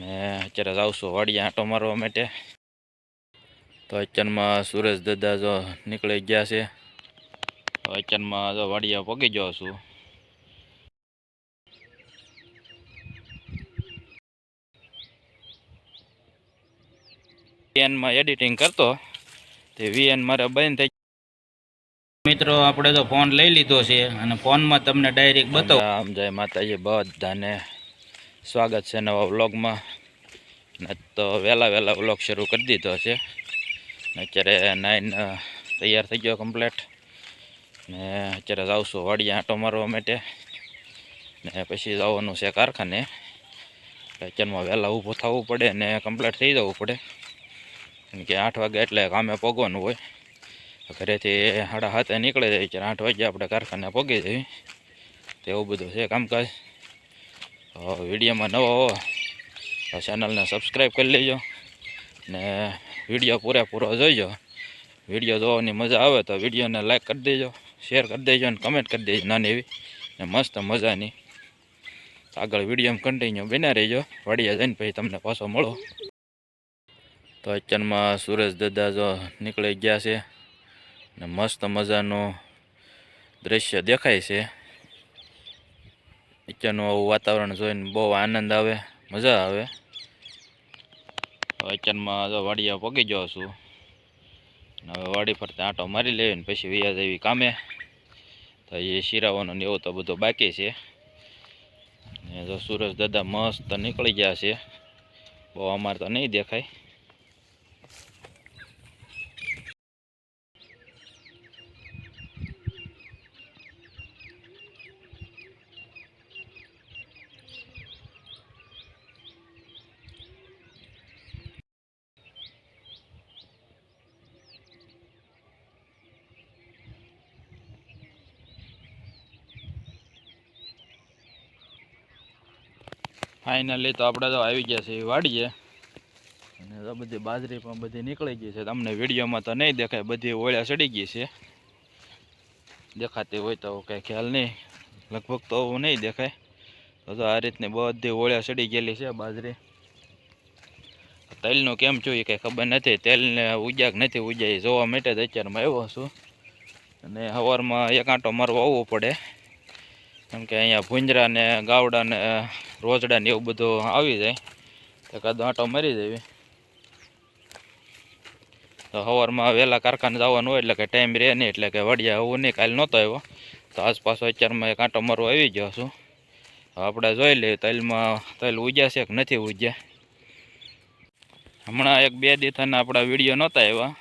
ને અત્યારે જાઉં છું વાડીએ આંટો મારવા માટે। તો અત્યારમાં સુરેશ દાદા જો નીકળી ગયા છે। તો અત્યારમાં જો વાડીએ પગી ગયો છું। VN માં એડિટિંગ કરતો તે VN મારે બંધ થઈ। મિત્રો આપણે તો ફોન લઈ લીધો છે અને ફોનમાં તમને ડાયરેક્ટ બતાવો। આમ જય માતાજી બધાને સ્વાગત છે નવા વ્લોગમાં। ને તો વહેલા વ્લોગ શરૂ કરી દીધો છે। અત્યારે 9 તૈયાર થઈ ગયો કમ્પ્લીટ ને અત્યારે જાઉં છું વાડીએ આંટો મારવા માટે ને પછી જવાનું છે કારખાને। અત્યારમાં વહેલા ઊભું થવું પડે ને કમ્પ્લીટ થઈ જવું પડે કે 8 વાગે એટલે કામે પગવાનું હોય। ઘરેથી 7:30 નીકળે જાય ત્યારે 8 વાગે આપણે કારખાને પગી જઈએ તો એવું બધું છે કામકાજ। વિડીયોમાં નવો હો તો ચેનલને સબસ્ક્રાઈબ કરી લેજો ને વિડીયો પૂરેપૂરો જોઈજો। વિડીયો જોવાની મજા આવે તો વિડીયોને લાઈક કરી દેજો, શેર કરી દેજો અને કમેન્ટ કરી દેજો નાની એવી ને મસ્ત મજાની। આગળ વિડીયોમાં કન્ટિન્યુ બન્યા રહેજો। વાડીએ જઈને પછી તમને પાછો મળો। તો અત્યારમાં સુરેશ દાદા જો નીકળી ગયા છે ને મસ્ત મજાનું દ્રશ્ય દેખાય છે। અત્યારનું આવું વાતાવરણ જોઈને બહુ આનંદ આવે, મજા આવે। અત્યારમાં જો વાડીએ પગી ગયો છું હવે વાડી ફરતે આંટો મારી લેવી ને પછી વ્યાજ એવી કામે તો એ શિરાવાનું ને એવું તો બધું બાકી છે। ને જો સુરેશ દાદા મસ્ત નીકળી ગયા છે, બહુ અમારે તો નહીં દેખાય। ફાઇનલી તો આપણે તો આવી ગયા છે વાડીએ અને તો બધી બાજરી પણ બધી નીકળી ગઈ છે। તમને વિડીયોમાં તો નહીં દેખાય, બધી ઓળ્યા ચડી ગઈ છે। દેખાતી હોય તો કંઈ ખ્યાલ નહીં, લગભગ તો નહીં દેખાય। તો આ રીતની બધી ઓળ્યા ચડી ગયેલી છે બાજરી। તેલનું કેમ છું એ કંઈ ખબર નથી, તેલને ઉગ્યા કે નથી ઉગ્યા એ જોવા માટે જ અત્યારમાં આવ્યો છું। અને સવારમાં એક આંટો મારવા આવવો પડે કેમ કે અહીંયા ભૂંજરા ને ગાવડા ને રોજડા ને એવું બધું આવી જાય તો કાદો આંટો મારી દેવી। તો સવારમાં વહેલા કારખાને જવાનું હોય એટલે કે ટાઈમ રહે નહીં, એટલે કે વાડીએ આવું નહીં, કાલે નહોતો આવ્યો તો આસપાસ અત્યારમાં એક આંટો મારવા આવી ગયો છું। આપણે જોઈ લઈએ તેલ ઉગ્યા છે કે નથી ઉગ્યા। હમણાં 1-2 દિવસના આપણા વિડીયો નહોતા આવ્યા,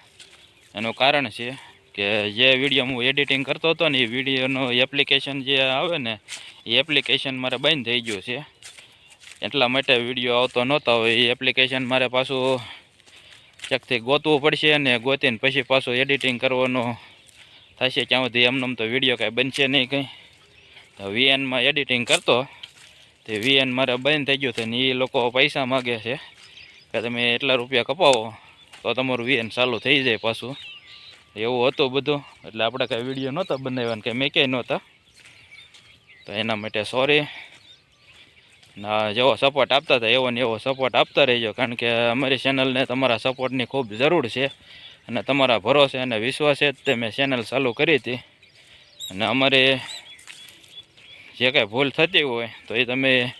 એનું કારણ છે કે જે વિડીયો હું એડિટિંગ કરતો હતો ને એ વિડીયોનું એપ્લિકેશન જે આવે ને એ એપ્લિકેશન મારે બંધ થઈ ગયું છે, એટલા માટે વિડીયો આવતો નહોતો। હવે એ એપ્લિકેશન મારે પાછું ક્યાંકથી ગોતવું પડશે અને ગોતીને પછી પાછું એડિટિંગ કરવાનું થશે। ત્યાં સુધી એમનેમ તો વિડીયો કાંઈ બનશે નહીં કંઈ। VNમાં એડિટિંગ કરતો તે VN મારે બંધ થઈ ગયું છે ને એ લોકો પૈસા માગે છે કે તમે એટલા રૂપિયા કપાવો તો તમારું VN ચાલુ થઈ જાય પાછું, એવું હતું બધું। એટલે આપણે કાંઈ વિડીયો નહોતા બનાવ્યા ને કંઈ મેં ક્યાંય નહોતા, તો એના માટે સોરી। ના જેવો સપોર્ટ આપતા હતા એવો ને એવો સપોર્ટ આપતા રહેજો, કારણ કે અમારી ચેનલને તમારા સપોર્ટની ખૂબ જરૂર છે અને તમારા ભરોસે અને વિશ્વાસે જ તે મેં ચેનલ ચાલુ કરી હતી। અને અમારે જે કાંઈ ભૂલ થતી હોય તો એ તમે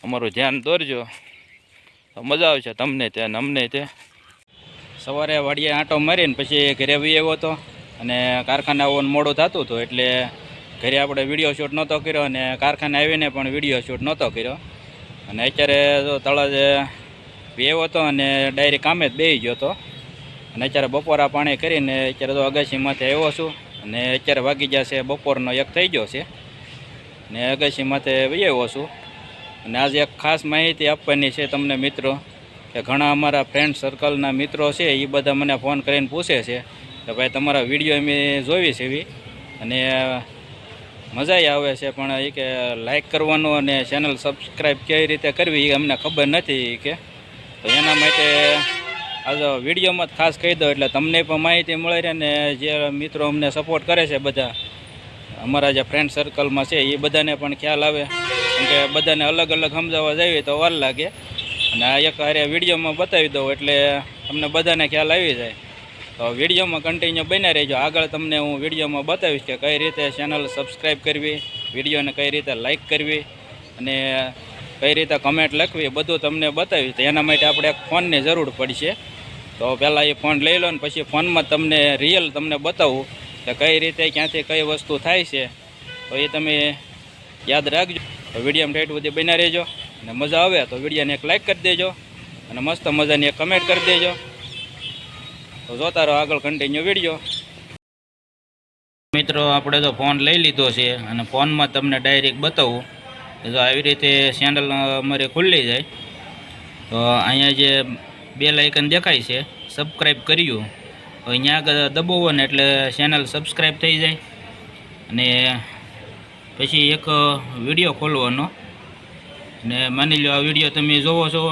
અમારું ધ્યાન દોરજો તો મજા આવશે તમને તે અને અમને તે। સવારે વાડીએ આંટો મારીને પછી ઘરે આવી આવ્યો હતો અને કારખાને આવવાનું મોડું થતું હતું એટલે ઘરે આપણે વિડીયો શૂટ નહોતો કર્યો અને કારખાને આવીને પણ વિડીયો શૂટ નહોતો કર્યો। અને અત્યારે તો તળાજે આવ્યો હતો અને ડાયરેક્ટ કામે જ બેસી ગયો હતો અને અત્યારે બપોરા પાણી કરીને અત્યારે તો અગાશીમાંથી આવ્યો છું અને અત્યારે વાગી ગયા છે બપોરનો 1 થઈ ગયો છે ને અગાશીમાંથી વહી આવ્યો છું। અને આજે એક ખાસ માહિતી આપવાની છે તમને મિત્રો કે ઘણા અમારા ફ્રેન્ડ સર્કલના મિત્રો છે એ બધા મને ફોન કરીને પૂછે છે કે ભાઈ તમારા વિડીયો અમે જોઈ છે એવી અને મજા આવે છે પણ એ કે લાઈક કરવાનું અને ચેનલ સબસ્ક્રાઈબ કેવી રીતે કરવી એ અમને ખબર નથી કે, તો એના માટે આજે વિડીયોમાં જ ખાસ કહી દો એટલે તમને પણ માહિતી મળે રહે ને જે મિત્રો અમને સપોર્ટ કરે છે બધા અમારા જે ફ્રેન્ડ સર્કલમાં છે એ બધાને પણ ખ્યાલ આવે, કેમ કે બધાને અલગ અલગ સમજાવવા જઈએ તો વાર લાગે। અને આ એક હારે વિડીયોમાં બતાવી દઉં એટલે તમને બધાને ખ્યાલ આવી જાય. તો વિડીયોમાં કન્ટિન્યુ બન્યા રહેજો. આગળ તમને હું વિડીયોમાં બતાવીશ કે કઈ રીતે ચેનલ સબસ્ક્રાઈબ કરવી, વિડીયોને કઈ રીતે લાઈક કરવી અને કઈ રીતે કમેન્ટ લખવી, બધું તમને બતાવીશ. તો એના માટે આપણે એક ફોનની જરૂર પડશે. તો પહેલાં એ ફોન લઈ લો ને પછી ફોનમાં તમને રિયલ તમને બતાવું કે કઈ રીતે ક્યાંથી કઈ વસ્તુ થાય છે. તો એ તમે યાદ રાખજો. તો વિડીયોમાં ઠેઠ સુધી બન્યા રહેજો અને મજા આવે તો વિડીયોને એક લાઈક કરી દેજો અને મસ્ત મજાની એક કમેન્ટ કરી દેજો. તો જોતા રહો આગળ કન્ટિન્યુ વિડીયો. મિત્રો આપણે તો ફોન લઈ લીધો છે અને ફોનમાં તમને ડાયરેક્ટ બતાવું. તો આવી રીતે ચેનલ અમારે ખુલ્લી જાય. તો અહીંયા જે બેલ આઇકન દેખાય છે સબસ્ક્રાઈબ કર્યું, તો અહીંયા આગળ દબાવો ને એટલે ચેનલ સબસ્ક્રાઈબ થઈ જાય. અને પછી એક વિડીયો ખોલવાનો ને માની લો આ વિડીયો તમે જોવો છો.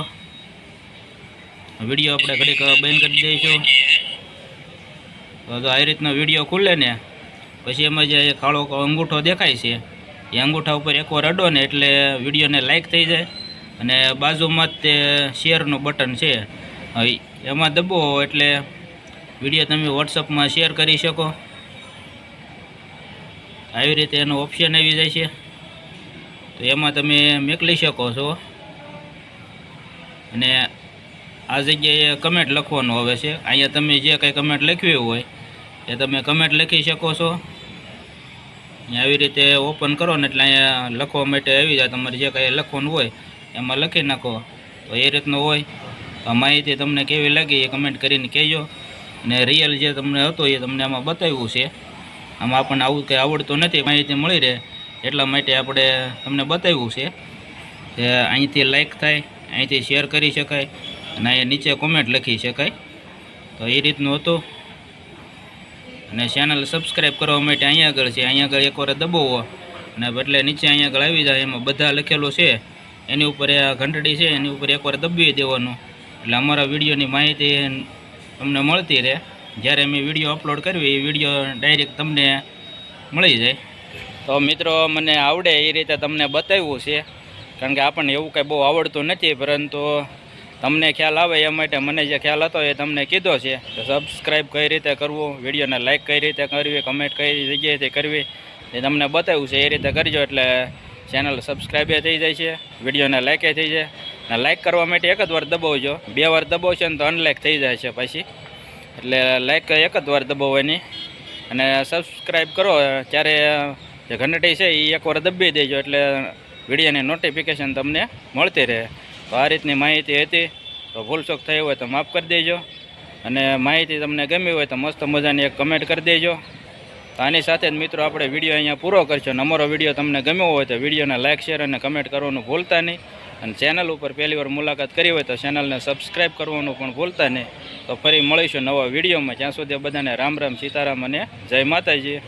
વિડીયો આપણે ઘડીક બંધ કરી દઈશું. તો આ રીતનો વિડીયો ખુલે ને પછી એમાં જે કાળો અંગૂઠો દેખાય છે એ અંગૂઠા ઉપર એકવાર અડો ને એટલે વિડીયોને લાઈક થઈ જાય. અને બાજુમાં જ તે શેરનું બટન છે એમાં દબાવો એટલે વિડીયો તમે વોટ્સઅપમાં શેર કરી શકો. આવી રીતે એનો ઓપ્શન આવી જાય છે. તો એમાં તમે મોકલી શકો છો. અને આ જગ્યાએ કમેન્ટ લખવાનું આવે છે. અહીંયા તમે જે કંઈ કમેન્ટ લખવી હોય એ તમે કમેન્ટ લખી શકો છો. આવી રીતે ઓપન કરો ને એટલે અહીંયા લખવા માટે આવી જાય. તમારે જે કંઈ લખવાનું હોય એમાં લખી નાખો. તો એ રીતનું હોય. તો માહિતી તમને કેવી લાગી એ કમેન્ટ કરીને કહેજો. અને રિયલ જે તમને હતો એ તમને આમાં બતાવ્યું છે. આમાં આપણને આવું કંઈ આવડતું નથી, માહિતી મળી રહે એટલા માટે આપણે તમને બતાવ્યું છે કે અહીંથી લાઈક થાય, અહીંથી શેર કરી શકાય અને અહીંયા નીચે કોમેન્ટ લખી શકાય. તો એ રીતનું હતું. અને ચેનલ સબસ્ક્રાઈબ કરવા માટે અહીંયા આગળ છે, અહીંયા આગળ એકવાર દબાવો અને એટલે નીચે અહીંયા આગળ આવી જાય. એમાં બધા લખેલું છે એની ઉપર આ ઘંટડી છે એની ઉપર એકવાર દબાવી દેવાનું એટલે અમારા વિડીયોની માહિતી તમને મળતી રહે. જ્યારે અમે વિડીયો અપલોડ કરવી એ વિડીયો ડાયરેક્ટ તમને મળી જાય. તો મિત્રો મને આવડે એ રીતે તમને બતાવ્યું છે, કારણ કે આપણને એવું કંઈ બહુ આવડતું નથી, પરંતુ તમને ખ્યાલ આવે એ માટે મને જે ખ્યાલ હતો એ તમને કીધો છે. તો સબસ્ક્રાઈબ કઈ રીતે કરવું, વિડીયોને લાઈક કઈ રીતે કરવી, કમેન્ટ કઈ જગ્યાએથી કરવી એ તમને બતાવ્યું છે. એ રીતે કરજો એટલે ચેનલ સબસ્ક્રાઈબે થઈ જાય છે, વિડીયોને લાઈકે થઈ જાય. અને લાઈક કરવા માટે એક જ વાર દબાવજો, 2 વાર દબાવશો ને તો અનલાઈક થઈ જાય છે પછી. એટલે લાઈક એક જ વાર દબાવવાની. અને સબસ્ક્રાઈબ કરો ત્યારે જે ઘંટડી છે એ એકવાર દબાવી દેજો એટલે વિડીયોની નોટિફિકેશન તમને મળતી રહે. તો આ રીતની માહિતી હતી. તો ભૂલચૂક થઈ હોય તો માફ કરી દેજો. અને માહિતી તમને ગમી હોય તો મસ્ત મજાની એક કમેન્ટ કરી દેજો. તો આની સાથે જ મિત્રો આપણે વિડીયો અહીંયા પૂરો કરશું. અમારો વિડીયો તમને ગમ્યો હોય તો વિડીયોને લાઈક, શેર અને કમેન્ટ કરવાનું ભૂલતા નહીં. અને ચેનલ ઉપર પહેલી વાર મુલાકાત કરી હોય તો ચેનલને સબસ્ક્રાઈબ કરવાનું પણ ભૂલતા નહીં. તો ફરી મળીશું નવા વિડીયોમાં. ત્યાં સુધી બધાને રામ રામ, સીતારામ અને જય માતાજી.